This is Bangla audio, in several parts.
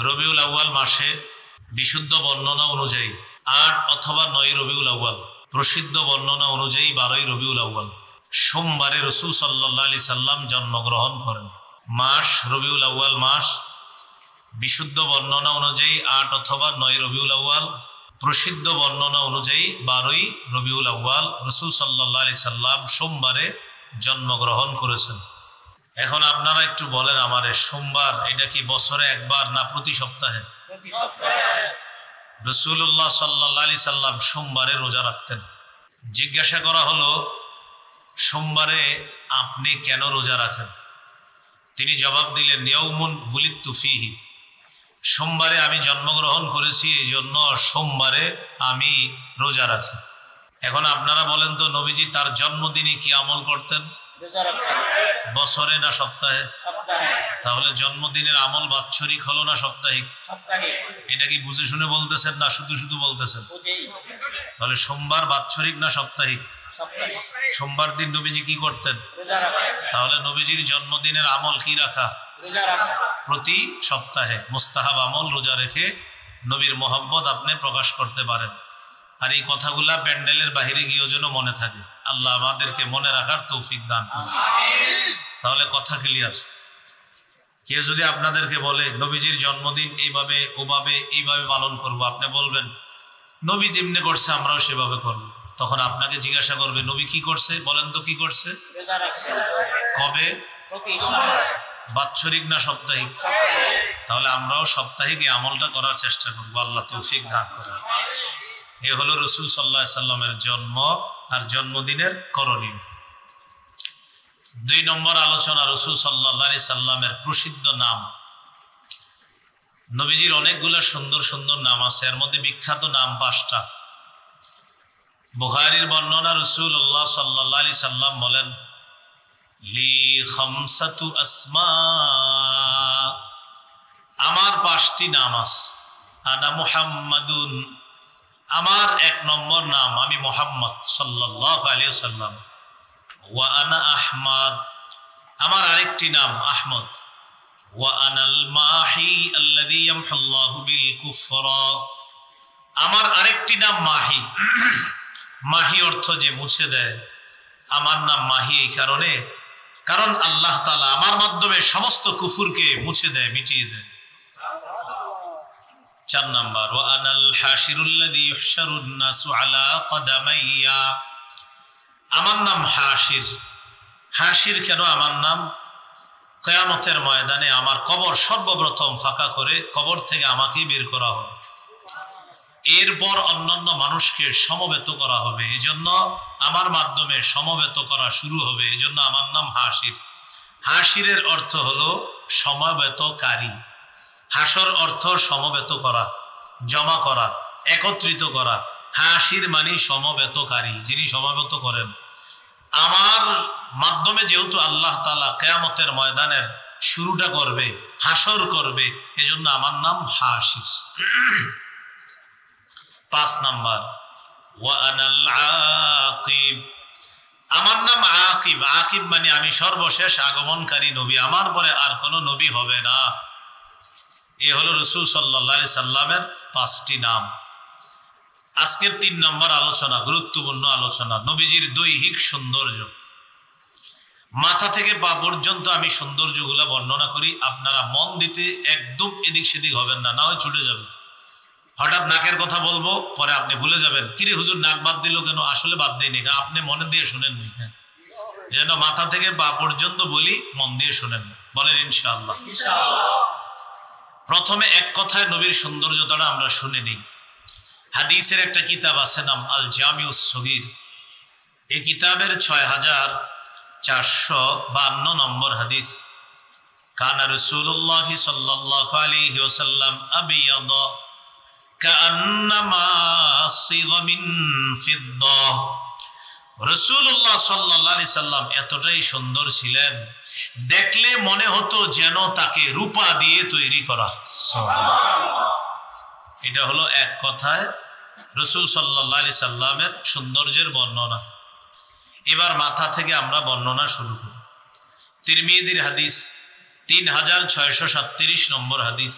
রবিউল আউয়াল মাসে বিশুদ্ধ বর্ণনা অনুযায়ী ৮ অথবা ৯ রবিউল আউয়াল, প্রসিদ্ধ বর্ণনা অনুযায়ী ১২ই রবিউল আউয়াল সোমবারে রাসূল সাল্লাল্লাহু আলাইহি সাল্লাম জন্মগ্রহণ করেন। মাস রবিউল আউয়াল মাস, বিশুদ্ধ বর্ণনা অনুযায়ী ৮ অথবা ৯ রবিউল আউয়াল, প্রসিদ্ধ বর্ণনা অনুযায়ী ১২ই রবিউল আউয়াল রাসূল সাল্লাল্লাহু আলাইহি সাল্লাম সোমবারে জন্মগ্রহণ করেছেন। এখন আপনারা একটু বলেন আমারে, সোমবার এটা কি বছরে একবার না প্রতি সপ্তাহে? রাসূলুল্লাহ সাল্লাল্লাহু আলাইহি সাল্লাম সোমবারে রোজা রাখতেন। জিজ্ঞাসা করা হলো, সোমবারে আপনি কেন রোজা রাখেন? তিনি জবাব দিলেন, ইয়াউমুন বুলিদতু ফীহি, সোমবারে আমি জন্মগ্রহণ করেছি, এই জন্য সোমবারে আমি রোজা রাখি। এখন আপনারা বলেন তো, নবীজি তার জন্মদিনে কি আমল করতেন? বছরে না সপ্তাহে? তাহলে জন্মদিনের আমল বাৎসরিক হলো না সাপ্তাহিক? এটা কি বুঝে শুনে বলতেছেন না শুধু শুধু বলতেছেন? তাহলে সোমবার বাৎসরিক না সাপ্তাহিক? সোমবার দিন নবীজি কি করতেন? তাহলে নবীজির জন্মদিনের আমল কি রাখা? প্রতি সপ্তাহে মুস্তাহাব আমল রোজা রেখে নবীর মোহাব্বত আপনি প্রকাশ করতে পারেন। আর এই কথাগুলা প্যান্ডেলের বাহিরে গিয়েও যেন মনে থাকে। আল্লাহ আমাদেরকে মনে রাখার তৌফিক দান করুন। তাহলে কথা ক্লিয়ার। কেউ যদি আপনাদেরকে বলে নবীজির জন্মদিন এইভাবে ওভাবে এইভাবে পালন করব, আপনি বলবেন নবী যেমনি করছে আমরাও সেভাবে করব। তখন আপনাকে জিজ্ঞাসা করবে নবী কি করছে, বলেন তো কি করছে? কবে? বাৎসরিক না সাপ্তাহিক? তাহলে আমরাও সাপ্তাহিক এই আমলটা করার চেষ্টা করবো। আল্লাহ তৌফিক দান করুন। এ হলো রাসূল সাল্লাল্লাহু আলাইহি সাল্লামের জন্ম আর জন্মদিনের করণীয়। ২ নম্বর আলোচনা, রাসূল সাল্লাল্লাহু আলাইহি সাল্লামের প্রসিদ্ধ নাম। নবীজির অনেকগুলা সুন্দর সুন্দর নাম আছে, এর মধ্যে বিখ্যাত নাম ৫টা। বুখারীর বর্ণনা, রাসূলুল্লাহ সাল্লাল্লাহু আলাইহি সাল্লাম বলেন, লি খামসাতু আসমা, আমার ৫টি নাম আছে। আনা মুহাম্মাদুন, আমার ১ নম্বর নাম আমি মুহাম্মদ সাল্লাল্লাহু আলাইহি ওয়াসাল্লাম। ওয়া আনা আহমদ, আমার আরেকটি নাম আহমদ। ওয়া আনাল মাহি আল্লাযী ইয়ামহুল্লাহু বিল কুফরা, আমার আরেকটি নাম মাহি। মাহি অর্থ যে মুছে দেয়। আমার নাম মাহি এই কারণে, কারণ আল্লাহ তাআলা আমার মাধ্যমে সমস্ত কুফরকে মুছে দেয়, মিটিয়ে দেয়। ৪ নাম্বার, ওয়া আনাল হাশিরুল্লাযী ইহশারুন নাসু আলা কদামাইয়া, আমার নাম হাশির। হাশির কেন আমার নাম? কিয়ামতের ময়দানে আমার কবর সর্বপ্রথম ফাঁকা করে কবর থেকে আমাকেই বের করা হবে, এরপর অন্যান্য মানুষকে সমবেত করা হবে। এই জন্য আমার মাধ্যমে সমবেত করা শুরু হবে, এই জন্য আমার নাম হাশির। হাশিরের অর্থ হলো সমবেতকারী। হাসর অর্থ সমবেত করা, জমা করা, একত্রিত করা। হাশির মানে সমবেতকারী, যিনি সমবেত করেন। আমার মাধ্যমে যেহেতু আল্লাহ তাআলা কিয়ামতের ময়দানের শুরুটা করবে, হাসর করবে, এজন্য আমার নাম হাশির। ৫ নাম্বার, ওয়া আনাল আকিব, আমার নাম আকিব। আকিব মানে আমি সর্বশেষ আগমনকারী নবী, আমার পরে আর কোনো নবী হবে না। এ হলো রাসূল সাল্লাল্লাহু আলাইহি সাল্লামের ৫টি নাম। আজকের ৩ নম্বর আলোচনা, গুরুত্বপূর্ণ আলোচনা, নবীজির দৈহিক সৌন্দর্য। মাথা থেকে পা পর্যন্ত আমি সৌন্দর্যগুলা বর্ণনা করি, আপনারা মন দিতে একদম এদিক সেদিক হবেন না, না হয় ছুটে যাবেন। হঠাৎ নাকের কথা বলবো, পরে আপনি ভুলে যাবেন, কিরে হুজুর নাক বাদ দিল কেন? আসলে বাদ দেয়নি, আপনি মনে দিয়ে শুনেননি। হ্যাঁ, এই জন্য মাথা থেকে পা পর্যন্ত বলি, মন দিয়ে শুনেন। বলেন ইনশাআল্লাহ। প্রথমে এক কথায় নবীর সৌন্দর্যটা আমরা শুনে নিই। হাদিসের একটা কিতাব আছে, নাম আল জামিউস সগীর। এই কিতাবের ৬৪৫২ নম্বর হাদিস। কানা রাসূলুল্লাহ সাল্লাল্লাহু আলাইহি ওয়াসাল্লাম আবিয়াদ কাআন্নামা সিগা মিন ফিদ্দা, রাসূলুল্লাহ সাল্লাল্লাহু আলাইহি সাল্লাম এতটাই সুন্দর ছিলেন, দেখলে মনে হতো যেন তাকে রূপা দিয়ে তৈরি করা। এটা হলো এক কথায় রাসূল সাল্লাল্লাহু আলাইহি সাল্লামের সৌন্দর্যের বর্ণনা। এবার মাথা থেকে আমরা বর্ণনা শুরু করি। তিরমিজির হাদিস ৩৬৩৭ নম্বর হাদিস।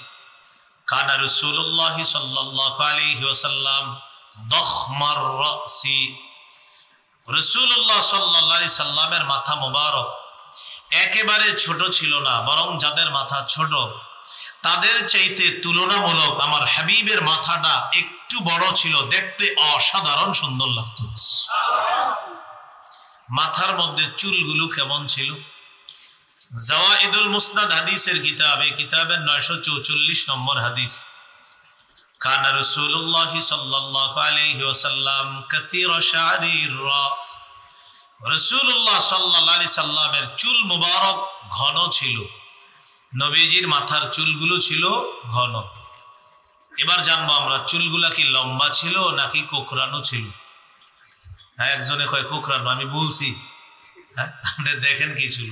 কানা রাসূলুল্লাহ সাল্লাল্লাহু আলাইহি ওয়াসাল্লাম দখমার রাসি, রাসূলুল্লাহ সাল্লাল্লাহু আলাইহি সাল্লামের মাথা মোবারক একেবারে ছোট ছিল না, বরং যাদের মাথা ছোট তাদের চাইতে তুলনামূলক আমার হাবিবের মাথাটা একটু বড় ছিল, দেখতে অসাধারণ সুন্দর লাগতো। মাথার মধ্যে চুলগুলো কেমন ছিল? জাওয়াইদুল মুসনাদ হাদিসের কিতাবে, কিতাবের 944 নম্বর হাদিস, কানা রাসূলুল্লাহ সাল্লাল্লাহু আলাইহি ওয়াসাল্লাম কাসীর শা'রির রাস, রাসূলুল্লাহ সাল্লাল্লাহু আলাইহি সাল্লামের চুল মুবারক ঘন ছিল, নবীজির মাথার চুলগুলো ছিল ঘন। এবার জানবো আমরা চুলগুলা কি লম্বা ছিল নাকি কোকড়ানো ছিল? হ্যাঁ, একজনে কয় কোকড়ানো, আমি বলছি হ্যাঁ, আপনি দেখেন কি ছিল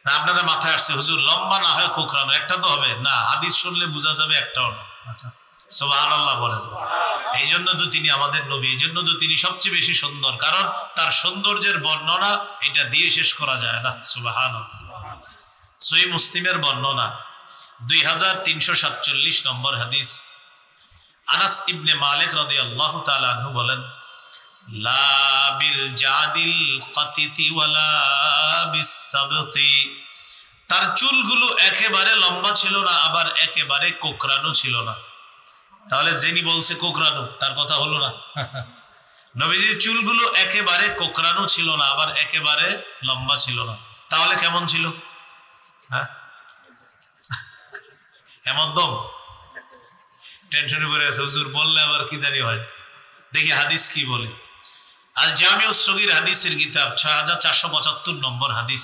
না, আপনারা মাথায় আসছে হুজুর লম্বা না হয় কোকড়ানো, একটা তো হবে না, হাদিস শুনলে বোঝা যাবে একটাও না। সুবহানাল্লাহ বলেন। এই জন্য তো তিনি আমাদের নবী, এই জন্য তো তিনি সবচেয়ে বেশি সুন্দর, কারণ তার সৌন্দর্যের বর্ণনা এটা দিয়ে শেষ করা যায় না। সুবহানাল্লাহ। সহিহ মুসলিমের বর্ণনা 2347 নম্বর হাদিস, আনাস ইবনে মালিক রাদিয়াল্লাহু তাআলা আনহু বলেন, লা বিল জাদিল কাতিতি ওয়ালা বিস সাবতি, তার চুলগুলো একেবারে লম্বা ছিল না, আবার একেবারে কোকড়ানো ছিল না। তাহলে যিনি বলছে কোকড়ানো তার কথা হলো না। নবীজির চুলগুলো একেবারে কোকড়ানো ছিল না, আবার একেবারে লম্বা ছিল না, তাহলে কেমন ছিল? হ্যাঁ, এমন টেনশনে পড়ে আছে হুজুর, বললে আবার কি জানি হয়। দেখি হাদিস কি বলে। আল জামিউস সগীর হাদিসের কিতাব 6475 নম্বর হাদিস,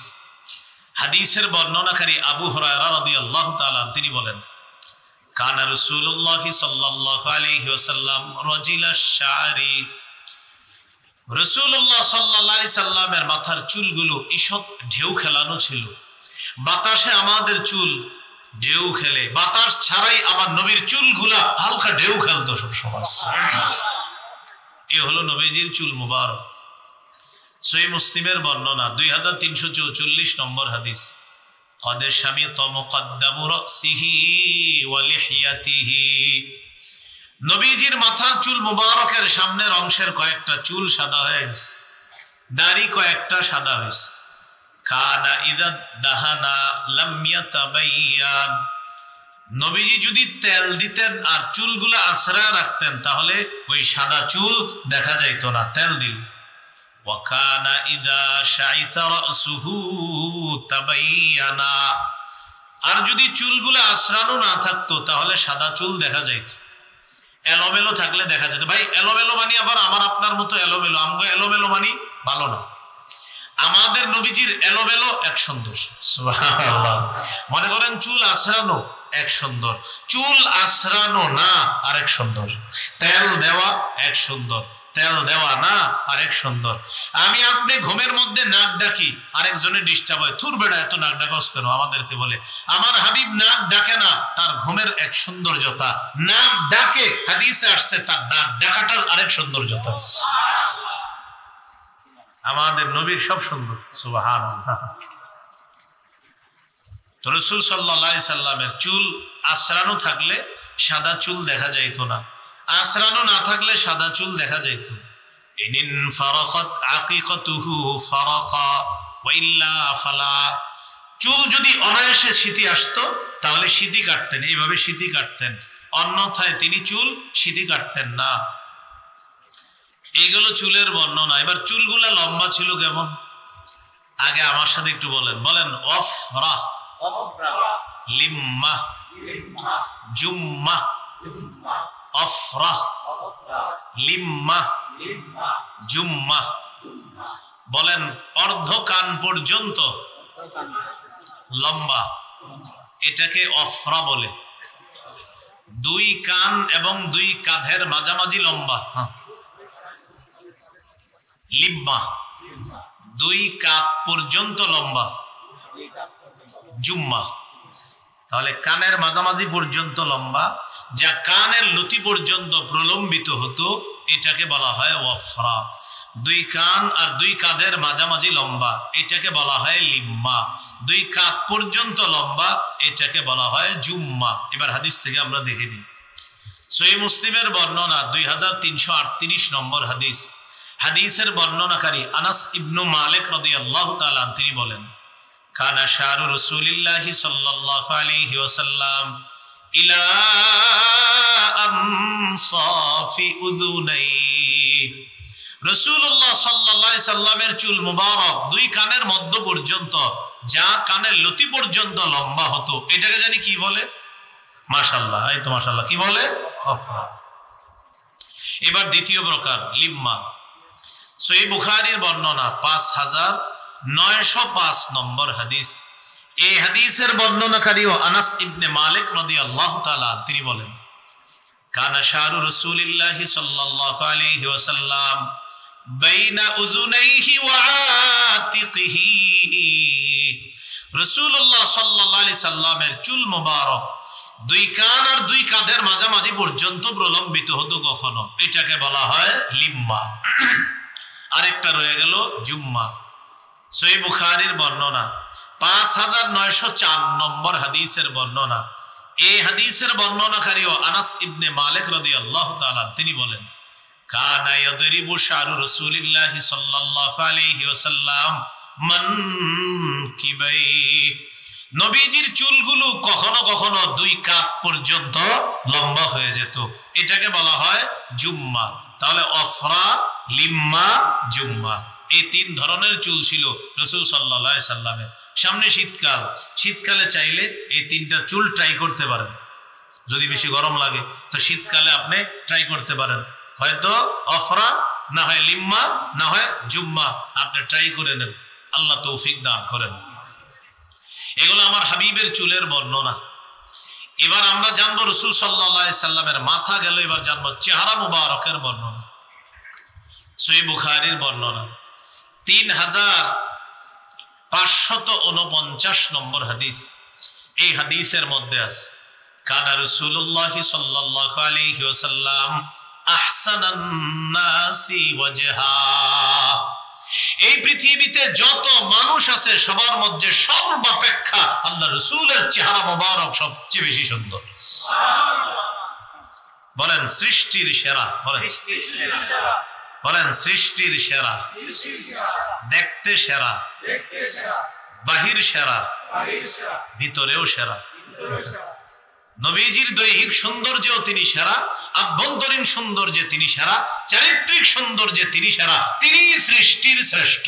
হাদিসের বর্ণনাকারী আবু হুরায়রা রাদিয়াল্লাহু তাআলা তিনি বলেন, কানা রাসূলুল্লাহ সাল্লাল্লাহু আলাইহি ওয়াসাল্লাম রাজিলাশ শা'রি, রাসূলুল্লাহ সাল্লাল্লাহু আলাইহি সাল্লামের মাথার চুলগুলো ঈষৎ ঢেউ খেলানো ছিল। বাতাসে আমাদের চুল ঢেউ খেলে, বাতাস ছাড়াই আমার নবীর চুলগুলা হালকা ঢেউ খেলতো সব সময়। এ হলো নবীজির চুল মুবারক। সহিহ মুসলিমের বর্ণনা 2344 নম্বর হাদিস, قد شمط مقدم رأسه ولحيته, নবীজির মাথার চুল মুবারকের সামনের অংশের কয়েকটা চুল সাদা হয়ে গেছে, দাড়ি কয়েকটা সাদা হয়েছে। কানা ইযা দাহানা লাম ইয়াতাবায়্যান, নবীজি যদি তেল দিতেন আর চুলগুলো আছড়া রাখতেন তাহলে ওই সাদা চুল দেখা যাইতো না তেল দিলে। ওয়াকানা ইযা শাইসা রাসুহু তাবায়্যানা, আর যদি চুলগুলো আছড়ানো না থাকতো তাহলে সাদা চুল দেখা যাইত, এলোমেলো থাকলে দেখা যেত। ভাই এলোমেলো মানি আবার আমার আপনার মতো এলোমেলো, আমরা এলোমেলো মানি ভালো না। আমাদের নবীজির এলোমেলো এক সুন্দর। সুবহানাল্লাহ। মনে করেন চুল আছড়ানো এক সুন্দর, চুল আছড়ানো না আরেক সুন্দর, তেল দেওয়া এক সুন্দর, তেল দেওয়া না আরেক সুন্দর। আমি আপনি ঘুমের মধ্যে নাক ডাকি, আরেকজনের ডিস্টার্ব হয়, থুর বেড়া এত নাক ডাকস কেন, আমাদেরকে বলে। আমার হাবিব নাক ডাকে না, তার ঘুমের এক সৌন্দর্যতা, নাক ডাকে হাদিসে আসছে তার নাক ডাকাটার আরেক সৌন্দর্যতা। আমাদের নবীর সব সুন্দর। সুবহানাল্লাহ। তো রাসূল সাল্লাল্লাহু আলাইহি সাল্লামের চুল আছড়ানো থাকলে সাদা চুল দেখা যাইতো না, আছড়ানো না থাকলে সাদা চুল দেখা যাইতো। ইনিন ফারাকাত আকিকাতুহু ফারাকা ওয়া ইল্লা ফালা, চুল যদি অনায়াসে সিঁথি আসতো তাহলে সিঁথি কাটতেন, এইভাবে সিঁথি কাটতেন, অন্যথায় তিনি চুল সিঁথি কাটতেন না। এইগুলো চুলের বর্ণনা। এবার চুলগুলা লম্বা ছিল কেমন? আগে আমার সাথে একটু বলেন, বলেন অফরা, লিম্মা, জুম্মা, অফরা, লিম্মা, জুম্মা। বলেন অর্ধ কান পর্যন্ত লম্বা, এটাকে অফরা বলে। দুই কান এবং দুই কাঁধের মাঝামাঝি লম্বা লিম্মা, দুই কাপ পর্যন্ত লম্বা জুম্মা। তাহলে কানের মাঝামাঝি পর্যন্ত লম্বা, যা কানের লতি পর্যন্ত প্রলম্বিত হতো এটাকে বলা হয় ওয়াফরা। দুই কান আর দুই কাঁধের মাঝামাঝি লম্বা, এটাকে বলা হয় লিম্মা। দুই কাঁধ পর্যন্ত লম্বা, এটাকে বলা হয় জুম্মা। এবার হাদিস থেকে আমরা দেখে নিই। সহিহ মুসলিমের বর্ণনা 2338 নম্বর হাদিস। হাদিসের বর্ণনাকারী আনাস ইবনু মালিক রাদিয়াল্লাহু তাআলা তিনি বলেন, কানা শারু রাসূলিল্লাহি সাল্লাল্লাহু আলাইহি ওয়াসাল্লাম ইলা আমসাফি উযুনাই। রাসূলুল্লাহ সাল্লাল্লাহু আলাইহি সাল্লামের চুল মুবারক দুই কানের মধ্য পর্যন্ত, যা কানের লতি পর্যন্ত লম্বা হতো, এটাকে জানি কি বলে? মাশাআল্লাহ, এই তো মাশাআল্লাহ, কি বলে? আফরা। এবার দ্বিতীয় প্রকার লিম্মা। সহিহ বুখারীর বর্ণনা 5905 নম্বর হাদিস। এই হাদিসের বর্ণনাকারীও আনাস ইবনে মালিক রাদিয়াল্লাহু তাআলা তিনি বলেন, কানা শারু রাসূলিল্লাহি সাল্লাল্লাহু আলাইহি ওয়াসাল্লাম বাইনা উযুনাইহি ওয়া আতিকিহি। রাসূলুল্লাহ সাল্লাল্লাহু আলাইহি সাল্লামের চুল মুবারক দুই কান আর দুই কাঁধের মাঝামাঝি পর্যন্ত প্রলম্বিত হতো কখনো, এটাকে বলা হয় লিম্মা। আরেকটা রয়ে গেল জুম্মা। সহিহ বুখারীর বর্ণনা 5904 নম্বর হাদিসের বর্ণনা। এই হাদিসের বর্ণনাকারীও আনাস ইবনে মালিক রাদিয়াল্লাহু তাআলা তিনি বলেন, কানা ইয়াদরিবু শারু রাসূলিল্লাহি সাল্লাল্লাহু আলাইহি ওয়াসাল্লাম মানকিবাই। নবীজির চুলগুলো কখনো কখনো দুই কাঁধ পর্যন্ত লম্বা হয়ে যেত, এটাকে বলা হয় জুম্মা। তাহলে অফরা, লিম্মা, জুম্মা, এই তিন ধরনের চুল ছিল রাসূল সাল্লাল্লাহু আলাইহি সাল্লামের। সামনে শীতকাল, শীতকালে চাইলে এই তিনটা চুল ট্রাই করতে পারেন। যদি বেশি গরম লাগে তো শীতকালে আপনি ট্রাই করতে পারেন, হয়তো অফরা, না হয় লিম্মা, না হয় জুম্মা, আপনি ট্রাই করে নেন। আল্লাহ তৌফিক দান করেন। এগুলো আমার হাবিবের চুলের বর্ণনা। এবার আমরা জানবো রাসূল সাল্লাল্লাহু আলাইহি সাল্লামের মাথা গেল, এবার জানবো চেহারা মুবারকের বর্ণনা। সহিহ বুখারীর বর্ণনা 3549 নম্বর হাদিস। এই হাদিসের মধ্যে আছে, কানা রাসূলুল্লাহি সাল্লাল্লাহু আলাইহি ওয়াসাল্লাম আহসানান নাসি ওয়াজহা। এই পৃথিবীতে যত মানুষ আছে সবার মধ্যে সর্বাপেক্ষা আল্লাহ রাসূলের চেহারা মোবারক সবচেয়ে বেশি সুন্দর। বলেন সৃষ্টির সেরা, বলেন সৃষ্টির সেরা, দেখতে সেরা, বাহির সেরা, ভিতরেও সেরা। নবীজির দৈহিক সৌন্দর্যেও তিনি সেরা, আভ্যন্তরীণ সৌন্দর্যে তিনি সেরা, চারিত্রিক সৌন্দর্যে তিনি সেরা, তিনি সৃষ্টির শ্রেষ্ঠ।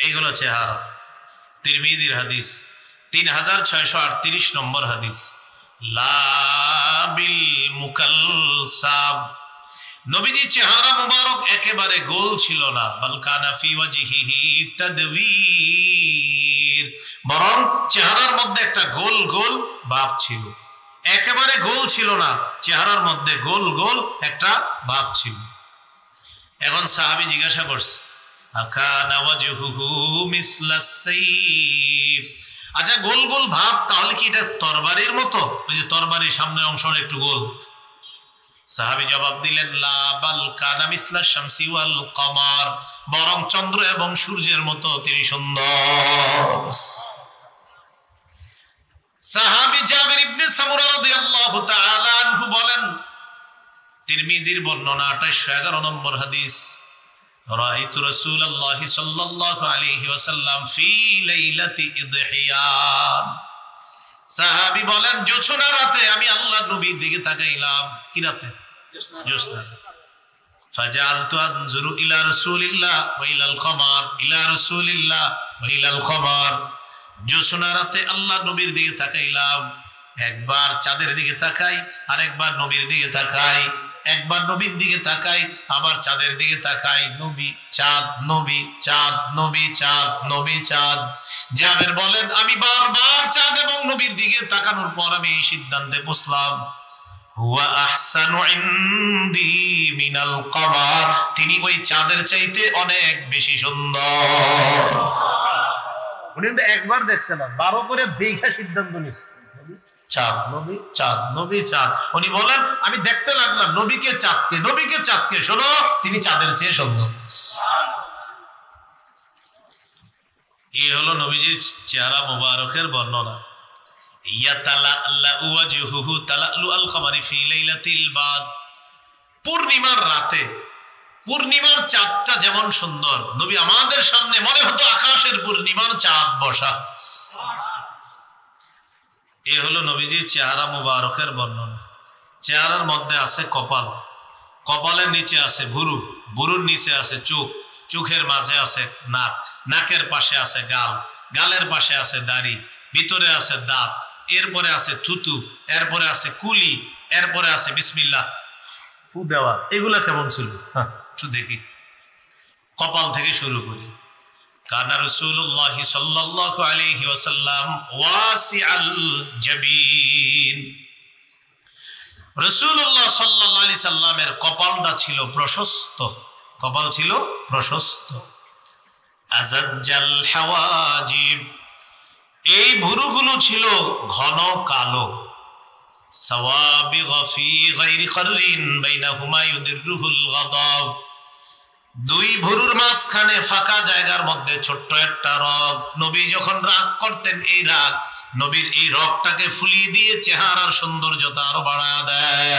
এইগুলো চেহারা। তিরমিজির হাদিস 3638 নম্বর হাদিস। লাবিল মুকালসাব। নবীজি চেহারা মুবারক একেবারে গোল ছিল না, বাল কানা ফি ওয়াজহিহি তাদবীর, বরং চেহারার মধ্যে একটা গোল গোল ভাব ছিল। একেবারে গোল ছিল না, চেহারার মধ্যে গোল গোল একটা ভাব ছিল। এখন সাহাবী জিজ্ঞাসা করছে, আকানা ওয়াজহুহু মিসলাস সাইফ। আচ্ছা, গোল গোল ভাব, তাহলে কি এটা তরবারির মতো? ওই যে তরবারির সামনের অংশটা একটু গোল। সাহাবী জবাব দিলেন, লা বাল কানা মিসলাশ শামসি ওয়াল কমার, বরং চন্দ্র এবং সূর্যের মতো তিনি সুন্দর। সাহাবী জাবির ইবনে সামুরা রাদিয়াল্লাহু তাআলা আনহু বলেন, তিরমিজির বর্ণনা 2811 নম্বর হাদিস, রাআইতু রাসূলুল্লাহি সাল্লাল্লাহু আলাইহি ওয়াসাল্লাম ফি লাইলাতি ইদহিয়ান। সাহাবী বলেন, জোছনা রাতে আমি আল্লাহর নবীর দিকে তাকাইলাম। কি রাতে? জোছনা। ফাজালতু আনজুরু ইলা রাসূলিল্লাহ ওয়া ইলাল কমার, ইলা রাসূলিল্লাহ ওয়া ইলাল কমার। জোছনা রাতে আল্লাহর নবীর দিকে তাকাইলাম, একবার চাঁদের দিকে তাকাই, আরেকবার নবীর দিকে তাকাই, একবার নবীর দিকে তাকাই, আবার চাঁদের দিকে তাকাই, নবী চাঁদ, নবী চাঁদ, নবী চাঁদ, নবী চাঁদ। জাবের বলেন, আমি বারবার চাঁদ এবং নবীর দিকে তাকানোর পর আমি এই সিদ্ধান্তে পৌঁছলাম, হুয়া আহসানু ইনদি মিনাল কমার, তিনি ওই চাঁদের চাইতে অনেক বেশি সুন্দর। উনি কিন্তু একবার দেখছেন না, 12 করে দেখে সিদ্ধান্ত নিয়েছেন, চাঁদ নবী, চাঁদ নবী, চাঁদ। উনি বলেন, আমি দেখতে লাগলাম নবীকে চাঁদকে, নবীকে চাঁদকে, শোনো তিনি চাঁদের চেয়ে সুন্দর। এই হলো নবীজির চেহারা মুবারকের বর্ণনা। ইয়াতালাআল্লাউ ওয়াজহুহু তালাআলু আল কমারি ফি লাইলাতিল বাদ। পূর্ণিমার রাতে পূর্ণিমার চাঁদটা যেমন সুন্দর, নবী আমাদের সামনে মনে হতো আকাশের পূর্ণিমার চাঁদ বসা। এ হলো নবীজির চেহারা মুবারকের বর্ণনা। চেহারার মধ্যে আছে কপাল, কপালের নিচে আছে ভুরু, ভুরুর নিচে আছে চোখ, চোখের মাঝে আছে নাক, নাকের পাশে আছে গাল, গালের পাশে আছে দাড়ি, ভিতরে আছে দাঁত, এরপরে আছে থুতু, এরপরে আছে কুলি, এরপরে আছে বিসমিল্লাহ ফু দেওয়া। এগুলা কেমন ছিল? হ্যাঁ, একটু দেখি। কপাল থেকে শুরু করি। কানা রাসূলুল্লাহ সাল্লাল্লাহু আলাইহি ওয়াসাল্লাম ওয়াসিআল জাবিন। রাসূলুল্লাহ সাল্লাল্লাহু আলাইহি সাল্লামের কপালটা ছিল প্রশস্ত, কপাল ছিল প্রশস্ত। আযাজ্জাল হাওয়াজিব, এই ভুরুগুলো ছিল ঘন কালো। সাওয়াবিগ ফি গায়রি কাররিন বাইনাহুমা ইউদিরুহুল গাদাব, দুই ভুরুর মাঝখানে ফাঁকা জায়গার মধ্যে ছোট্ট একটা রগ। নবী যখন রাগ করতেন, এই রাগ নবীর এই রগটাকে ফুলিয়ে দিয়ে চেহারার সৌন্দর্যতা আরো বাড়া দেয়।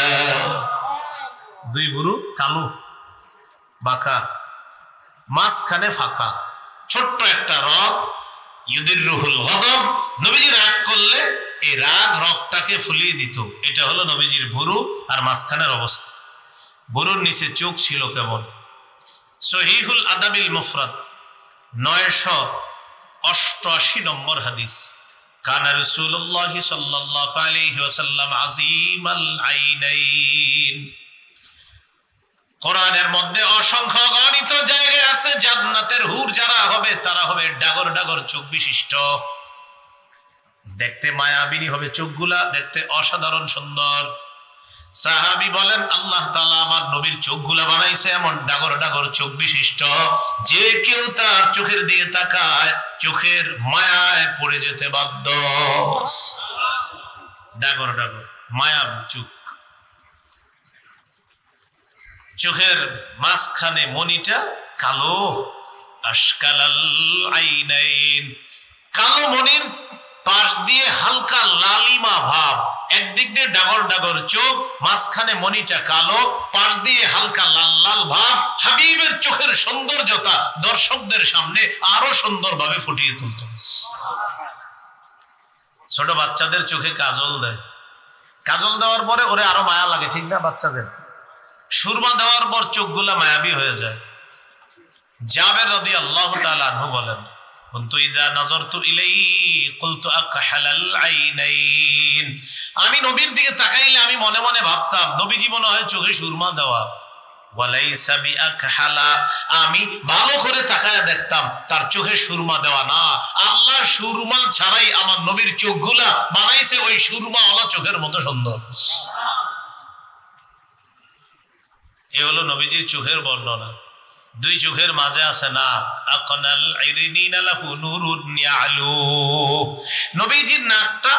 দুই ভুরু কালো বাঁকা, মাঝখানে ফাঁকা, ছোট্ট একটা রগ। ইউদিরুহুল গাদাব, নবীজি রাগ করলে এই রাগ রগটাকে ফুলিয়ে দিত। এটা হলো নবীজির ভুরু আর মাঝখানের অবস্থা। ভুরুর নিচে চোখ ছিল কেমন? সহিহুল আদাবিল মুফরাদ 988 নম্বর হাদিস। কানা রাসূলুল্লাহ সাল্লাল্লাহু আলাইহি ওয়াসাল্লাম আযীমাল আইনাইন। কোরআনের মধ্যে অসংখ্য গণিত জায়গায় আছে জান্নাতের হুর যারা হবে তারা হবে ডাগর ডাগর চোখ বিশিষ্ট। দেখতে মায়াবিনী হবে চোখগুলা, দেখতে অসাধারণ সুন্দর। সাহাবী বলেন, আল্লাহ তাআলা আমার নবীর চোখগুলা বানাইছে এমন ডাগর ডাগর চোখ বিশিষ্ট, যে কেউ তার চোখের দিকে তাকায় চোখের মায়ায় পড়ে যেতে বাধ্য। ডাগর ডাগর মায়াবী চোখ। চোখের মাঝখানে মণিটা কালো। আশকালাল আইনাইন, কালো মণির পাশ দিয়ে হালকা লালিমা ভাব। একদিক দিয়ে ডাগর ডাগর চোখ, মাঝখানে মণিটা কালো, পাশ দিয়ে হালকা লাল লাল ভাব। হাবিবের চোখের সৌন্দর্যতা দর্শকদের সামনে আরো সুন্দরভাবে ফুটিয়ে তুলত। ছোট বাচ্চাদের চোখে কাজল দেয়, কাজল দেওয়ার পরে ওরে আরো মায়া লাগে, ঠিক না? বাচ্চাদের সুরমা দেওয়ার পর চোখগুলা মায়াবী হয়ে যায়। জাবের রাদিয়াল্লাহু তাআলা আনহু বলেন, কুনতু ইযা নাযারতু ইলাইহি কুলতু আকহালাল আইনাইন। আমি নবীর দিকে তাকাইলে আমি মনে মনে ভাবতাম নবীজি মনে হয় চোখে সুরমা দেওয়া। ওয়ালাইসা বিআকহালা, আমি ভালো করে তাকায়া দেখতাম তার চোখে সুরমা দেওয়া না। আল্লাহ সুরমা ছাড়াই আমার নবীর চোখগুলা বানাইছে ওই সুরমা ওয়ালা চোখের মতো সুন্দর। এ হলো নবীজির চোখের বর্ণনা। দুই চোখের মাঝে আছে নাক। আকনাল আইরিনিনা লাহু নূরুন ইয়ালু, নবীজির নাকটা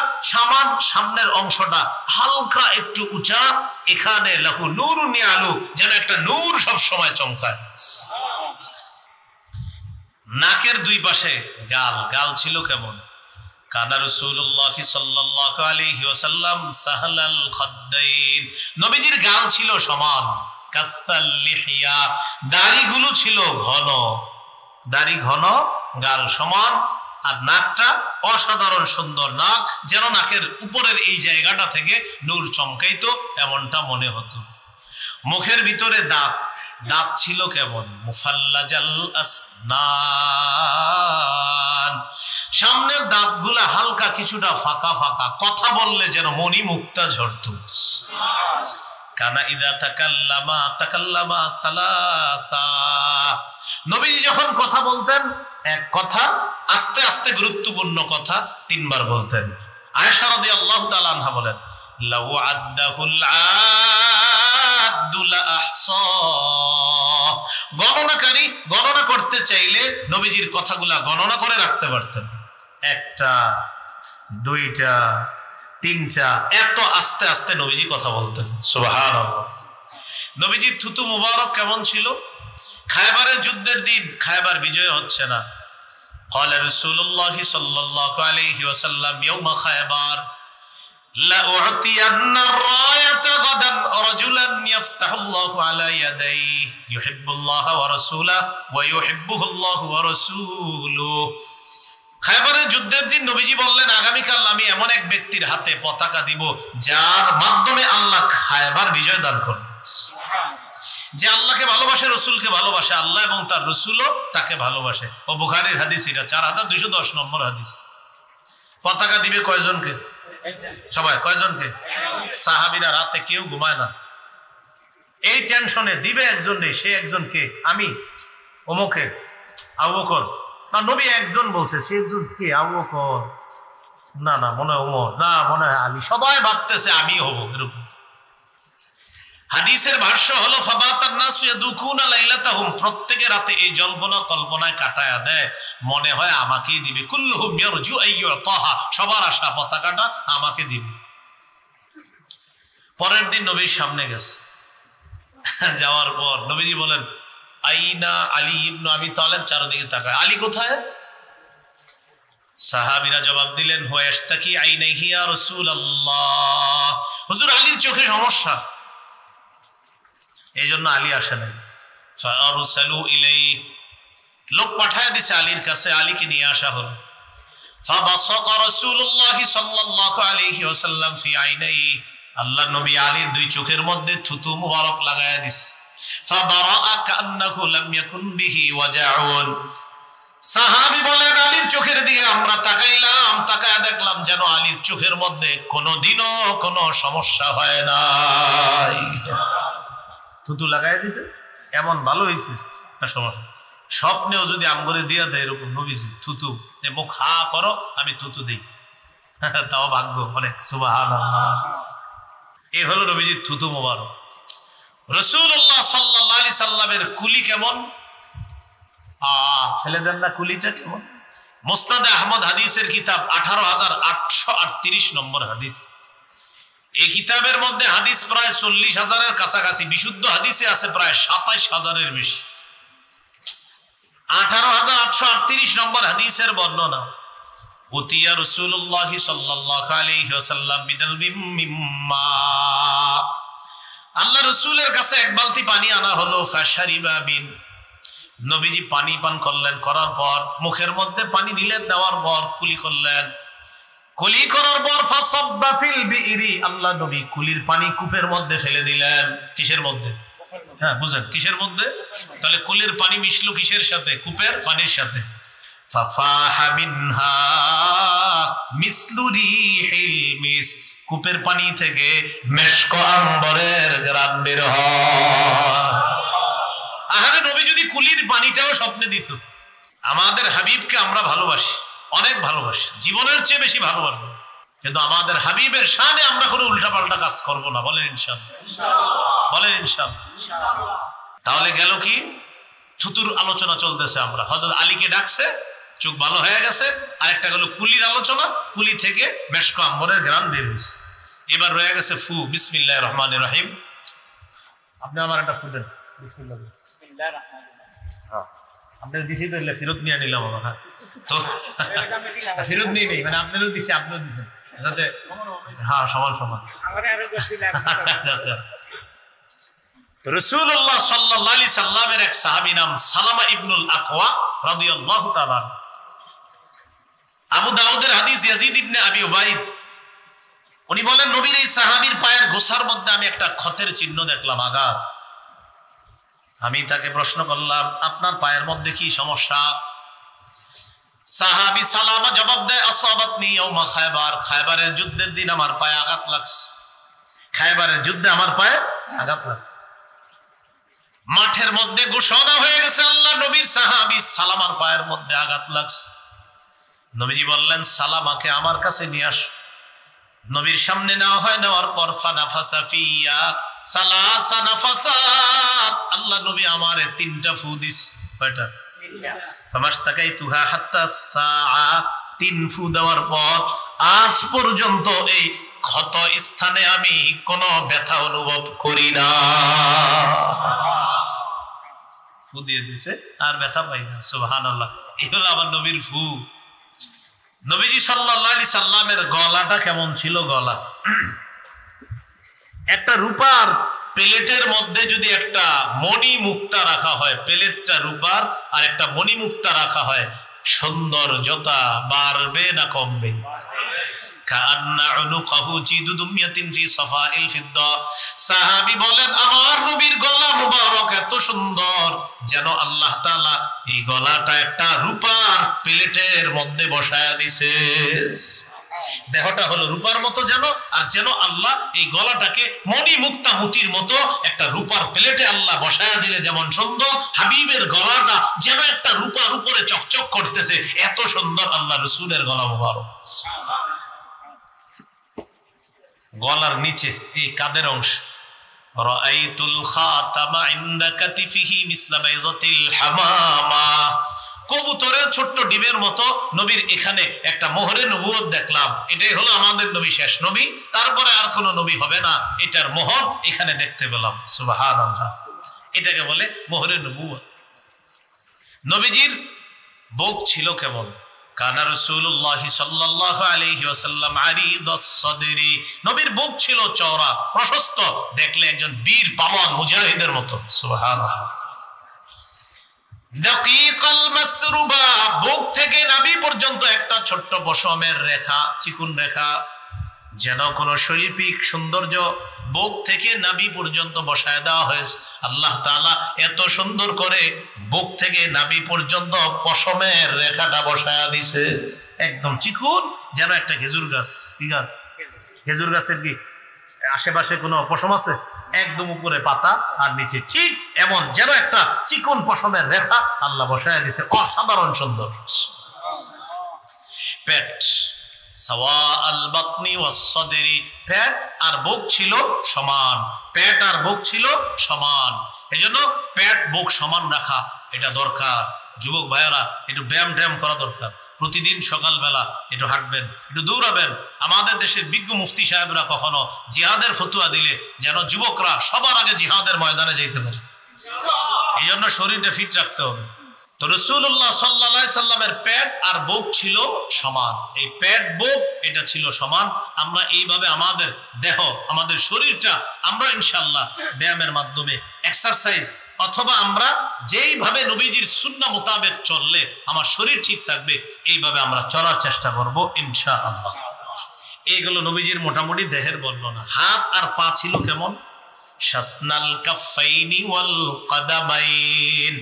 সামনের অংশটা হালকা একটু উঁচা, এখানে লাহু নূরুন ইয়ালু, যেন একটা নূর সব সময় চমকায়। নাকের দুই পাশে গাল, গাল ছিল কেমন? কানা রাসূলুল্লাহ সাল্লাল্লাহু আলাইহি ওয়াসাল্লাম সাহলাল খাদ্দাইন, নবীজির গাল ছিল সমান। কাসাল লিহিয়া, দাড়িগুলো ছিল ঘন, দাড়ি ঘন, গাল সমান, আর নাকটা অসাধারণ সুন্দর নাক, যেন নাকের উপরের এই জায়গাটা থেকে নূর চমকাইতো এমনটা মনে হতো। মুখের ভিতরে দাঁত, দাঁত ছিল কেমন? মুফাল্লাজাল আসনান, সামনের দাঁতগুলা হালকা কিছুটা ফাঁকা ফাঁকা, কথা বললে যেন মণি মুক্তা ঝরত। কানা ইদা তাকাল্লামা তাকাল্লামা সালাসা, নবীজি যখন কথা বলতেন এক কথা আস্তে আস্তে গুরুত্বপূর্ণ কথা তিনবার বলতেন। আয়েশা রাদিয়াল্লাহু তাআলা আনহা বলেন, লাউ আদ্দাহুল আদুল আহসা, গণনাকারী গণনা করতে চাইলে নবীজির কথাগুলা গণনা করে রাখতে পারতেন। একটা, দুইটা, তিনটা, এত আস্তে আস্তে নবীজি কথা বলতেন। সুবহানাল্লাহ। নবীজির থুতু মুবারক কেমন ছিল? খায়বারের যুদ্ধের দিন খায়বার বিজয় হচ্ছে না, قال رسول الله صلى الله عليه وسلم يوم خيبر لأعطين الراية غدا رجلا يفتح الله على يديه يحب الله ورسوله ويحبه الله ورسوله। খায়বারের যুদ্ধের দিন নবীজি বললেন, আগামীকাল আমি এমন এক ব্যক্তির হাতে পতাকা দিব যার মাধ্যমে আল্লাহ খায়বার বিজয় দান করবেন। যে আল্লাহকে ভালোবাসে, রসুলকে ভালোবাসে, আল্লাহ এবং তার রসুলও তাকে ভালোবাসে। ও বুখারীর হাদিস, এটা 4210 নম্বর হাদিস। পতাকা দিবে কয়জনকে? সবাই। কয়জনকে? সাহাবীরা রাতে কেউ ঘুমায় না, এই টেনশনে দিবে একজনে। সে একজনকে আমি অমুকে আবু বকর না, নবী একজন বলছে, সে একজন কে? আবু বকর না, না মনে হয় ওমর, না মনে হয় আলী। সবাই ভাবতেছে আমি হব এরকম। হাদিসের ভাষ্য হলো ফাবাতান নাসু ইয়াদুকুনা লাইলাতাহুম, প্রত্যেকে রাতে এই জল্পনা কল্পনায় কাটায়া দেয়, মনে হয় আমাকেই দিবে। কুল্লুহুম ইয়ারজু আইয়ুতাহা, সবার আশা পতাকাটা আমাকে দিবে। পরের দিন নবীর সামনে গেছে, যাওয়ার পর নবীজি বলেন আইনা আলী ইবনে আবি তালেব। চারদিকে তাকায়, আলী কোথায়? সাহাবীরা জবাব দিলেন হুয়া ইশতাকি আইনাইহি ইয়া রাসূলুল্লাহ, হুজুর আলীর চোখে সমস্যা, এই জন্য আলী আসে নাই। ফাআরসালু ইলাইহি, লোক পাঠায় দিছে আলীর কাছে, আলীকে নিয়ে আসা হলো। ফাবাসাকা রাসূলুল্লাহ সাল্লাল্লাহু আলাইহি ওয়াসাল্লাম ফি আইনাইহি, আল্লাহর নবী আলীর দুই চোখের মধ্যে থুতু মুবারক লাগায়া দিছে। ফাবারাআ কান্নাহু লাম ইয়াকুন বিহি ওয়াজাউন, সাহাবী বলেন আলীর চোখের দিকে আমরা তাকাইলাম, তাকায়া দেখলাম যেন আলীর চোখের মধ্যে কোনোদিনও কোনো সমস্যা হয় নাই। থুতু লাগাই দিছে, এমন ভালো হয়েছে না সমস্যা। স্বপ্নেও যদি আমগরে দিয়া দেয় এরকম নবীজি থুতু, যে মুখ হা করো আমি থুতু দিই, তাও ভাগ্য অনেক। সুবহানাল্লাহ। এই হলো নবীজির থুতু মোবারক। রাসূলুল্লাহ সাল্লাল্লাহু আলাইহি সাল্লামের কুলি কেমন? ফেলে দেন না, কুলিটা কেমন? মুসনাদে আহমদ হাদিসের কিতাব 18838 নম্বর হাদিস। এই কিতাবের মধ্যে হাদিস প্রায় 40,000-এর কাছাকাছি, বিশুদ্ধ হাদিসে আছে প্রায় 27,000-এর বেশি। 18838 নম্বর হাদিসের বর্ণনা, উতিয়া রাসূলুল্লাহ সাল্লাল্লাহু আলাইহি ওয়াসাল্লাম বিদালবিম মিম্মা, আল্লাহ রাসূলের কাছে এক বালতি পানি আনা হলো। ফাশারিবা বিন, নবীজি পানি পান করলেন, করার পর মুখের মধ্যে পানি দিলেন, দেওয়ার পর কুলি করলেন। কুলি করার পর ফাসাব্বা ফিল বিইরি, আল্লাহ নবী কুলির পানি কূপের মধ্যে ফেলে দিলেন। কিসের মধ্যে? হ্যাঁ বুঝেন, কিসের মধ্যে? তাহলে কুলির পানি মিশলো কিসের সাথে? কূপের পানির সাথে। ফাফাহা মিনহা মিসলু রিহিল মিস, কূপের পানি থেকে মেশক আম্বরের ঘ্রাণ বের হয়। আহারে, নবী যদি কুলির পানিটাও স্বপ্নে দিত। আমাদের হাবিবকে আমরা ভালোবাসি, অনেক ভালোবাসি, জীবনের চেয়ে বেশি ভালোবাসবো, কিন্তু আমাদের হাবিবের শানে আমরা কোনো উল্টাপাল্টা কাজ করব না। বলেন ইনশাআল্লাহ, বলেন ইনশাআল্লাহ। তাহলে গেল কি? থুতুর আলোচনা চলতেছে, আমরা হযরত আলীকে ডাকছে, চোখ ভালো হয়ে গেছে। আরেকটা গেল কুলির আলোচনা, কুলি থেকে মেশক আম্বরের ঘ্রাণ বের হয়েছে। এবার রয়ে গেছে ফু। বিসমিল্লাহির রহমানির রহিম। আপনি আমার একটা ফু দেন। বিসমিল্লাহ, বিসমিল্লাহির রহমানির রহিম। হ্যাঁ, আপনারা দিছি তো, ফেরত নিয়ে নিলাম আমরা। হ্যাঁ, তো ফেরত নিয়ে নেই, মানে আপনারও দিছি, আপনিও দিছেন, যাতে হ্যাঁ সমান সমান। আচ্ছা আচ্ছা। রাসূলুল্লাহ সাল্লাল্লাহু আলাইহি সাল্লামের এক সাহাবী নাম সালামা ইবনুল আকওয়া রাদিয়াল্লাহু তাআলা। আবু দাউদের হাদিস, ইয়াজিদ ইবনে আবি উবাইদ, উনি বলেন নবীর এই সাহাবীর পায়ের গোছার মধ্যে আমি একটা ক্ষতের চিহ্ন দেখলাম, আঘাত। আমি তাকে প্রশ্ন করলাম আপনার পায়ের মধ্যে কি সমস্যা? সাহাবী সালামা জবাব দেয় আসাবাতনি ইয়াউমা খায়বার, খায়বারের যুদ্ধের দিন আমার পায়ে আঘাত লাগছে। খায়বারের যুদ্ধে আমার পায়ে আঘাত লাগছে। মাঠের মধ্যে ঘোষণা হয়ে গেছে আল্লাহ নবীর সাহাবী সালামার পায়ের মধ্যে আঘাত লাগছে। নবীজি বললেন সালামাকে আমার কাছে নিয়ে আস। নবীর সামনে নেওয়া হয়, নেওয়ার পর ফানাফাসা ফিয়া সালাসা নাফাসাত, আল্লাহ নবী আমারে 3টা ফু দিস। কয়টা? 3টা। ফামাশতাকাইতুহা হাত্তা সাআ, 3 ফু দেওয়ার পর আজ পর্যন্ত এই ক্ষত স্থানে আমি কোনো ব্যথা অনুভব করি না। ফু দিয়ে দিছে আর ব্যথা পাই না। সুবহানাল্লাহ। এই হলো আমার নবীর ফু। নবীজি সাল্লাল্লাহু আলাইহি সাল্লামের গলাটা কেমন ছিল? গলা একটা রূপার প্লেটের মধ্যে যদি একটা মণি মুক্তা রাখা হয়, প্লেটটা রূপার আর একটা মণি মুক্তা রাখা হয়, সৌন্দর্যতা বাড়বে না কমবে? সাহাবী বলেন আমার নবীর গলা মুবারক এত সুন্দর যেন আল্লাহ তাআলা এই গলাটা একটা রূপার প্লেটের মধ্যে বসায়া দিছে। দেহটা হলো রূপার মতো যেন, আর যেন আল্লাহ এই গলাটাকে মণি মুক্তা মুতির মতো একটা রূপার প্লেটে আল্লাহ বসায়া দিলে যেমন সুন্দর, হাবিবের গলাটা যেন একটা রূপার উপরে চকচক করতেছে, এত সুন্দর আল্লাহ রাসূলের গলা মুবারক। গলার নিচে এই কাদের অংশ, রাআইতুল খাতামা ইনদা কাতিফিহি মিসলা বাইযাতিল হামামা, কবুতরের ছোট্ট ডিমের মতো নবীর এখানে একটা মোহরে নবুয়ত দেখলাম। এটাই হলো আমাদের নবী, শেষ নবী, তারপরে আর কোনো নবী হবে না, এটার মোহর এখানে দেখতে পেলাম। সুবহানাল্লাহ, এটাকে বলে মোহরে নবুয়ত। নবীজির বুক ছিল কেমন? কানা রাসূলুল্লাহ সাল্লাল্লাহু আলাইহি ওয়াসাল্লাম আরিদাস সাদরি, নবীর বুক ছিল চওড়া প্রশস্ত, দেখলে একজন বীর পালোয়ান মুজাহিদের মতো। সুবহানাল্লাহ। দাকিকাল মাসরুবা, বুক থেকে নাভি পর্যন্ত একটা ছোট্ট পশমের রেখা, চিকুন রেখা, যেন কোন শৈল্পিক সৌন্দর্য বুক থেকে নাভি পর্যন্ত বসায় দেওয়া হয়েছে। আল্লাহ তাআলা এত সুন্দর করে বুক থেকে নাভি পর্যন্ত পশমের রেখাটা বসায় দিছে, একদম চিকুন, যেন একটা খেজুর গাছ। কি গাছ? খেজুর গাছের কি আশেপাশে কোনো পশম আছে? একদম উপরে পাতা আর নিচে ঠিক এমন যেন একটা চিকন পশমের রেখা আল্লাহ বসায় দিছে, অসাধারণ সুন্দর। পেট সাওয়া আল বাতনি ওয়াস সাদরি, পেট আর বুক ছিল সমান, পেট আর বুক ছিল সমান। এজন্য পেট বুক সমান রাখা এটা দরকার। যুবক ভাইয়েরা একটু ব্যায়াম ট্যায়াম করা দরকার। প্রতিদিন সকালবেলা একটু হাঁটবেন, একটু দৌড়াবেন। আমাদের দেশের বিজ্ঞ মুফতি সাহেবরা কখনো জিহাদের ফতুয়া দিলে যেন যুবকরা সবার আগে জিহাদের ময়দানে যেতে পারে, এই জন্য শরীরটা ফিট রাখতে হবে। তো রাসূলুল্লাহ সাল্লাল্লাহু আলাইহি সাল্লামের পেট আর বুক ছিল সমান, এই পেট বুক এটা ছিল সমান। আমরা এইভাবে আমাদের দেহ, আমাদের শরীরটা আমরা ইনশাআল্লাহ ব্যায়ামের মাধ্যমে, এক্সারসাইজ, অথবা আমরা যেইভাবে নবীজির সুন্নাহ মোতাবেক চললে আমার শরীর ঠিক থাকবে, এইভাবে আমরা চলার চেষ্টা করব ইনশাআল্লাহ। এইগুলো নবীজির মোটামুটি দেহের বর্ণনা। হাত আর পা ছিল কেমন? শাসনাল কাফাইনি ওয়াল কাদামাইন,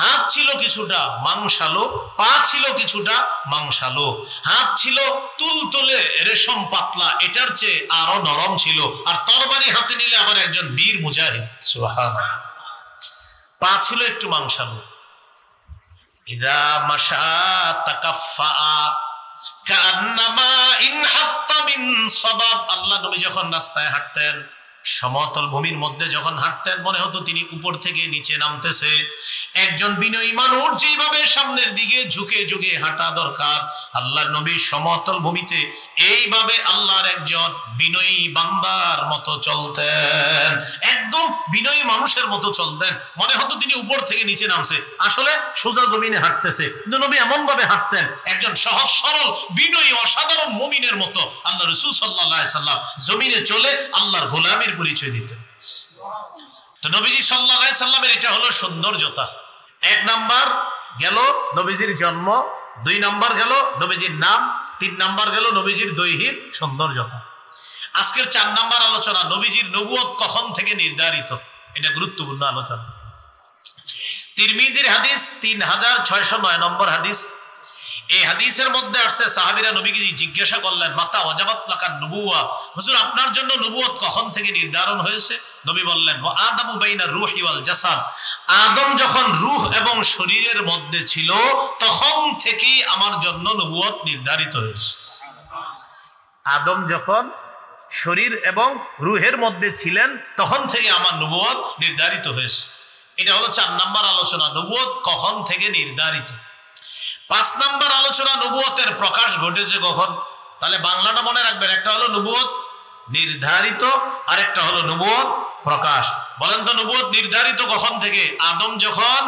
হাত ছিল কিছুটা মাংসালো, পা ছিল কিছুটা মাংসালো। হাত ছিল তুলতুলে রেশম পাতলা, এটার চেয়ে আরো নরম ছিল, আর তরবারি হাতে নিলে আবার একজন বীর মুজাহিদ। সুবহানাল্লাহ। পা ছিল একটু মাংসালো। ইদা মাশা তাকাফফা কান্নামা ইন হাত্তা মিন সাবাব, আল্লাহ নবী যখন রাস্তায় হাঁটতেন, সমতল ভূমির মধ্যে যখন হাঁটতেন, মনে হতো তিনি উপর থেকে নিচে নামতেছে। একজন বিনয়ী মানুষ যেভাবে সামনের দিকে ঝুঁকে ঝুঁকে হাঁটা দরকার, আল্লাহর নবী সমতল ভূমিতে এইভাবে আল্লাহর একজন বিনয়ী বান্দার মতো চলতেন, একদম বিনয়ী মানুষের মতো চলতেন। মনে হতো তিনি উপর থেকে নিচে নামছে, আসলে সোজা জমিনে হাঁটতেছে। কিন্তু নবী এমন ভাবে হাঁটতেন, একজন সহজ সরল বিনয়ী অসাধারণ মুমিনের মতো আল্লাহ রাসূল সাল্লাল্লাহু আলাইহি সাল্লাম জমিনে চলে আল্লাহর গোলামের পরিচয় দিতেন। তো নবীজি সাল্লাল্লাহু আলাইহি সাল্লামের এটা হলো সৌন্দর্যতা। এক নাম্বার গেল নবীজির জন্ম, দুই নাম্বার গেল নবীজির নাম, তিন নাম্বার গেল নবীজির দৈহিক সৌন্দর্যতা। আজকের চার নাম্বার আলোচনা, নবীজির নবুয়ত কখন থেকে নির্ধারিত, এটা গুরুত্বপূর্ণ আলোচনা। তিরমিজির হাদিস 3609 নম্বর হাদিস। এই হাদিসের মধ্যে আসছে সাহাবীরা নবীকে জিজ্ঞাসা করলেন, মাতা ওয়াজাবাত লাকান নবুওয়া, হুজুর আপনার জন্য নবুয়ত কখন থেকে নির্ধারণ হয়েছে? নবী বললেন, ওয়া আদামু বাইনা রূহি ওয়াল জাসাদ, আদম যখন রূহ এবং শরীরের মধ্যে ছিল তখন থেকেই আমার জন্য নবুয়ত নির্ধারিত হয়েছে। আদম যখন শরীর এবং রূহের মধ্যে ছিলেন তখন থেকে আমার নবুয়ত নির্ধারিত হয়েছে। এটা হলো 4 নাম্বার আলোচনা, নবুয়ত কখন থেকে নির্ধারিত। 5 নাম্বার আলোচনা, নবুয়তের প্রকাশ ঘটেছে কখন। তাহলে বাংলাটা মনে রাখবেন, একটা হলো নবুয়ত নির্ধারিত আর একটা হলো নবুয়ত প্রকাশ। বলেন তো নবুয়ত নির্ধারিত কখন থেকে? আদম যখন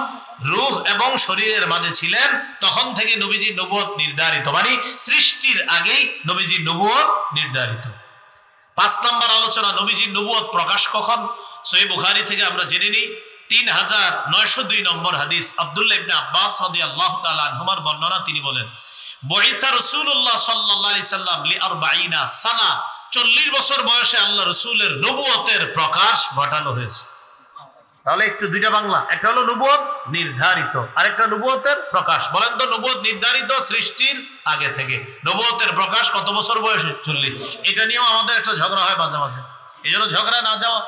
রূহ এবং শরীরের মাঝে ছিলেন তখন থেকে নবীজির নবুয়ত নির্ধারিত, মানে সৃষ্টির আগেই নবীজির নবুয়ত নির্ধারিত। 5 নম্বর আলোচনা, নবীজির নবুয়ত প্রকাশ কখন? সহিহ বুখারী থেকে আমরা জেনে নিই 3902 নম্বর হাদিস, আব্দুল্লাহ ইবনে আব্বাস রাদিয়াল্লাহু তাআলা আনহুমার বর্ণনা। তিনি বলেন, বুইসা রাসূলুল্লাহ সাল্লাল্লাহু আলাইহি সাল্লাম লি 40 সানা, 40 বছর বয়সে আল্লাহ রাসূলের নবুয়তের প্রকাশ ঘটানো হয়েছে। তাহলে একটু দুইটা বাংলা, একটা হলো নবুয়ত নির্ধারিত, আরেকটা নবুয়তের প্রকাশ। বলেন তো, নবুয়ত নির্ধারিত সৃষ্টির আগে থেকে, নবুয়তের প্রকাশ কত বছর বয়সে? 40। এটা নিয়েও আমাদের একটা ঝগড়া হয় মাঝে মাঝে, এই জন্য ঝগড়া না যাওয়া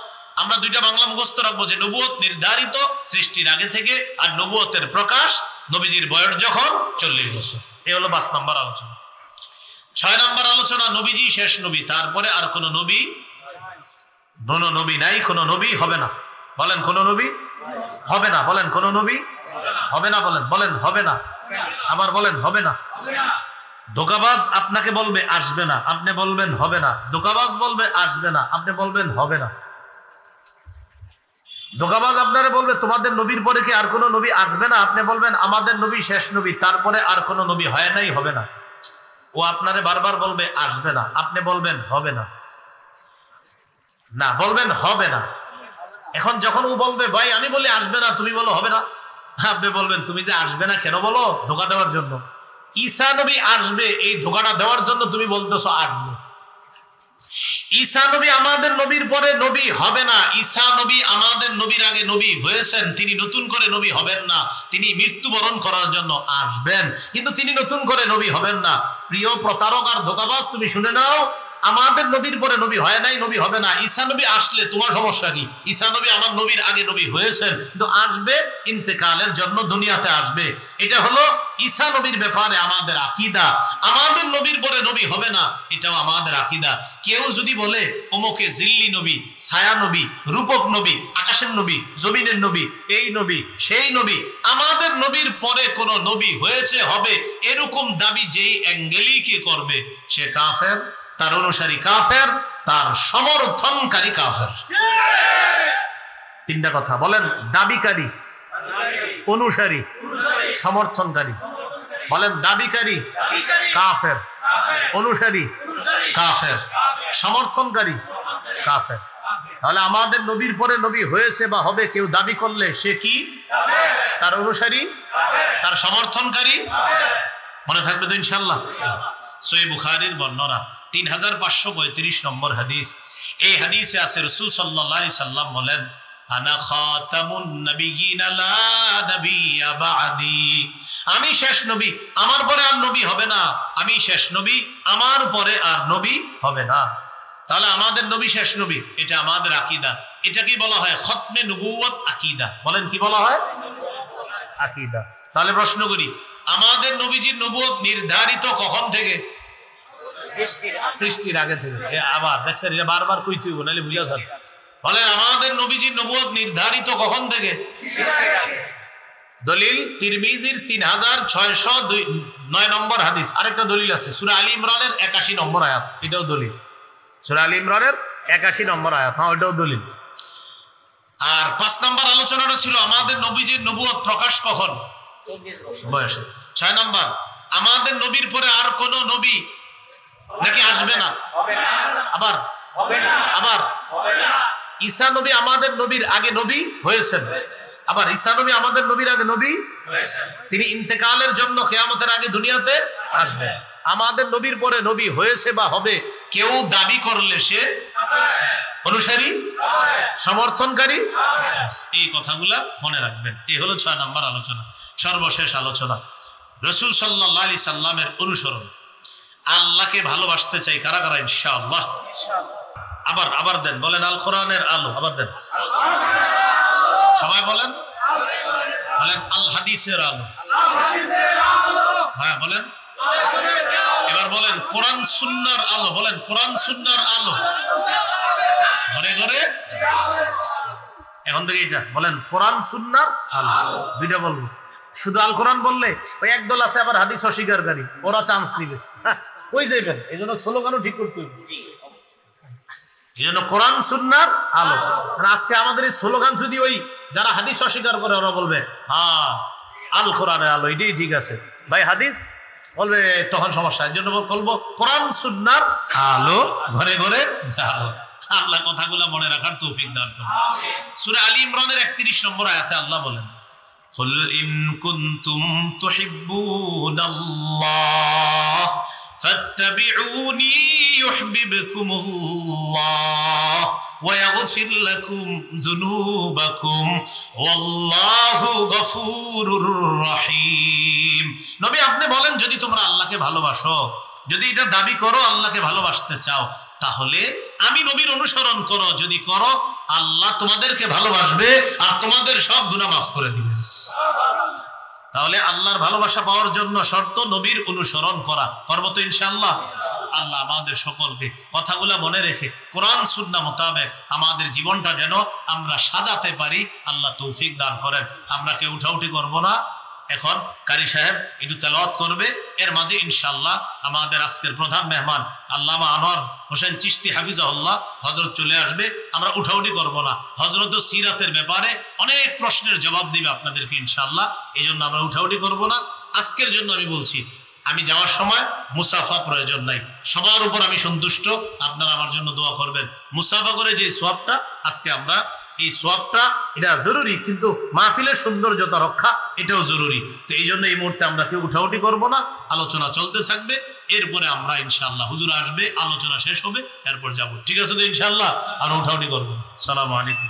আমরা দুইটা বাংলা মুখস্থ রাখবো যে নবুয়ত নির্ধারিত সৃষ্টির আগে থেকে, আর নবুয়তের প্রকাশ নবীজির বয়স যখন 40 বছর। এই হলো 5 নম্বর আলোচনা। 6 নম্বর আলোচনা, নবীজি শেষ নবী, তারপরে আর কোন নবী নাই, কোন নবী হবে না। বলেন কোন নবী হবে না, বলেন কোন নবী হবে না, বলেন হবে না, আবার বলেন হবে না। ধোঁকাবাজ আপনাকে বলবে আসবে না, আপনি বলবেন হবে না। ধোঁকাবাজ বলবে আসবে না, আপনি বলবেন হবে না। ধোঁকাবাজ আপনারা বলবে তোমাদের নবীর পরে কি আর কোন নবী আসবে না, আপনি বলবেন আমাদের নবী শেষ নবী, তারপরে আর কোন নবী হয় নাই, হবে না। ও আপনারে বারবার বলবে আসবে না, আপনি বলবেন হবে না, না বলবেন হবে না। এখন যখন ও বলবে ভাই আমি বলি আসবে না, তুমি বলো হবে না, আপনি বলবেন তুমি যে আসবে না কেন বলো? ধোঁকা দেওয়ার জন্য। ঈসা নবী আসবে এই ধোঁকাটা দেওয়ার জন্য তুমি বলতেছো আসবে। ঈসা নবী আমাদের নবীর পরে নবী হবে না, ঈসা নবী আমাদের নবীর আগে নবী হয়েছেন, তিনি নতুন করে নবী হবেন না, তিনি মৃত্যুবরণ করার জন্য আসবেন, কিন্তু তিনি নতুন করে নবী হবেন না। প্রিয় প্রতারক আর ধোঁকাবাজ, তুমি শুনে নাও, আমাদের নবীর পরে নবী হয় নাই, নবী হবে না। ঈসা নবী আসলে তোমার সমস্যা কি? ঈসা নবী আমার নবীর আগে নবী হয়েছেন, কিন্তু আসবে ইন্তেকালের জন্য, দুনিয়াতে আসবে। এটা হলো ঈসা নবীর ব্যাপারে আমাদের আকীদা। আমাদের নবীর পরে নবী হবে না, এটাও আমাদের আকীদা। কেউ যদি বলে ওমকে জিল্লি নবী, ছায়া নবী, রূপক নবী, আকাশের নবী, জমিনের নবী, এই নবী সেই নবী, আমাদের নবীর পরে কোন নবী হয়েছে হবে, এরকম দাবি যেই অ্যাঙ্গেলই কে করবে সে কাফের, তার অনুসারী কাফের, তার সমর্থনকারী কাফের। 3টা কথা বলেন, দাবিকারী, অনুসারী, সমর্থনকারী। বলেন দাবিকারী কাফের, অনুসারী কাফের, সমর্থনকারী কাফের। তাহলে আমাদের নবীর পরে নবী হয়েছে বা হবে কেউ দাবি করলে সে কি? তার অনুসারী, তার সমর্থনকারী। মনে থাকবে তো ইনশাআল্লাহ। সহিহ বুখারীর বর্ণনা 3535 নম্বর হাদিস। এই হাদিসে আছে রাসূল সাল্লাল্লাহু আলাইহি সাল্লাম বলেন, আনা খাতামুন নাবিয়িন লা নাবিয়্যা বা'দি, আমি শেষ নবী, আমার পরে আর নবী হবে না। আমি শেষ নবী, আমার পরে আর নবী হবে না। তাহলে আমাদের নবী শেষ নবী, এটা আমাদের আকীদা। এটাকে বলা হয় খতমে নবুয়ত আকীদা। বলেন কি বলা হয়? আকীদা। তাহলে প্রশ্ন করি, আমাদের নবীজির নবুয়ত নির্ধারিত কখন থেকে? সৃষ্টির আগে থেকে। আবার দেখছেন, এটা বারবার কইতে হইব, নাহলে ভুলে যান। বলেন আমাদের নবীজির নবুয়ত নির্ধারিত কখন থেকে? দলিল তিরমিজির 3609 নম্বর হাদিস। আরেকটা দলিল আছে সূরা আলী ইমরানের 81 নম্বর আয়াত, এটাও দলিল। সূরা আলী ইমরানের 81 নম্বর আয়াত, হ্যাঁ ওটাও দলিল। আর 5 নম্বর আলোচনাটা ছিল আমাদের নবীজির নবুয়ত প্রকাশ কখন? বয়সে। 6 নম্বর, আমাদের নবীর পরে আর কোন নবী নাকি আসবে না? আবার আবার ঈসা নবী আমাদের নবীর আগে নবী হয়েছেন, আবার ঈসা নবী আমাদের নবীর আগে নবী, তিনি ইন্তেকালের জন্য কিয়ামতের আগে দুনিয়াতে আসবেন। আমাদের নবীর পরে নবী হয়েছে বা হবে কেউ দাবি করলে সে অনুসারী, সমর্থনকারী। এই কথাগুলা মনে রাখবেন। এই হলো 6 নম্বর আলোচনা। সর্বশেষ আলোচনা, রাসূল সাল্লাল্লাহু আলাইহি সাল্লামের অনুসরণ। আল্লাহকে ভালোবাসতে চাই কারা কারা? ইনশাআল্লাহ। আবার দেন, বলেন আল কোরআনের আলো। আবার দেন, সবাই বলেন আল হাদিসের আলো। হ্যাঁ বলেন, এবার বলেন কোরআন সুন্নাহর আলো। বলেন কোরআন সুন্নাহর আলো। ঘরে ঘরে এখন থেকে এটা বলেন, কোরআন সুন্নাহর আলো। দুইটা বলবো, শুধু আল কোরআন বললে ওই একদল আছে আবার হাদিস অস্বীকারী, ওরা চান্স নিবে, ওই যাইবেন। এই জন্য স্লোগানও ঠিক করতে হবে। এই জন্য কোরআন সুন্নাহর আলো। আজকে আমাদের এই স্লোগান যদি ওই যারা হাদিস অস্বীকার করে ওরা বলবে হ্যাঁ আল কোরআনের আলো, এটাই ঠিক আছে। ভাই হাদিস বলবে তখন সমস্যা। এর জন্য বলবো কোরআন সুন্নাহর আলো, ঘরে ঘরে আলো। আল্লাহ কথাগুলো মনে রাখার তৌফিক দান করুন। সূরা আলী ইমরানের 31 নম্বর আয়াতে আল্লাহ বলেন, কুল ইন কুনতুম তুহিব্বুনাল্লাহ ফাত্তাবিউনি ইউহিব্বুকুমুল্লাহ ওয়া ইয়াগফির লাকুম যুনুবাকুম ওয়াল্লাহু গফুরুর রহিম। নবী আপনি বলেন, যদি তোমরা আল্লাহকে ভালোবাসো, যদি এটা দাবি করো আল্লাহকে ভালোবাসতে চাও, তাহলে আমি নবীর অনুসরণ করো। যদি করো আল্লাহ তোমাদেরকে ভালোবাসবে আর তোমাদের সব গুনাহ মাফ করে দিবে। তাহলে আল্লাহর ভালোবাসা পাওয়ার জন্য শর্ত নবীর অনুসরণ করা। করব তো ইনশাআল্লাহ। আল্লাহ আমাদের সকলকে কথাগুলো মনে রেখে কোরআন সুন্নাহ মোতাবেক আমাদের জীবনটা যেন আমরা সাজাতে পারি, আল্লাহ তৌফিক দান করেন। আমরা কেউ উঠাউঠি করব না। এখন কারি সাহেব একটু তেলাওয়াত করবে, এর মাঝে ইনশাআল্লাহ আমাদের আজকের প্রধান মেহমান আল্লামা আনোয়ার হোসেন চিশতি হাফিজাহুল্লাহ হযরত চলে আসবে। আমরা উঠাউঠি করব না। হযরত সিরাতের ব্যাপারে অনেক প্রশ্নের জবাব দিবে আপনাদেরকে ইনশাআল্লাহ, এই জন্য আমরা উঠাউঠি করব না। আজকের জন্য আমি বলছি, আমি যাওয়ার সময় মুসাফা প্রয়োজন নাই, সবার উপর আমি সন্তুষ্ট। আপনারা আমার জন্য দোয়া করবেন। মুসাফা করে যে সোয়াবটা আজকে আমরা, এই সোয়াবটা এটা জরুরি, কিন্তু মাহফিলের সৌন্দর্যতা রক্ষা এটাও জরুরি। তো এই জন্য এই মুহূর্তে আমরা কেউ উঠাউঠি করব না, আলোচনা চলতে থাকবে। এরপরে আমরা ইনশাআল্লাহ হুজুর আসবে, আলোচনা শেষ হবে, এরপর যাব। ঠিক আছে তো ইনশাআল্লাহ? আর উঠাউঠি করবো। আসসালামু আলাইকুম।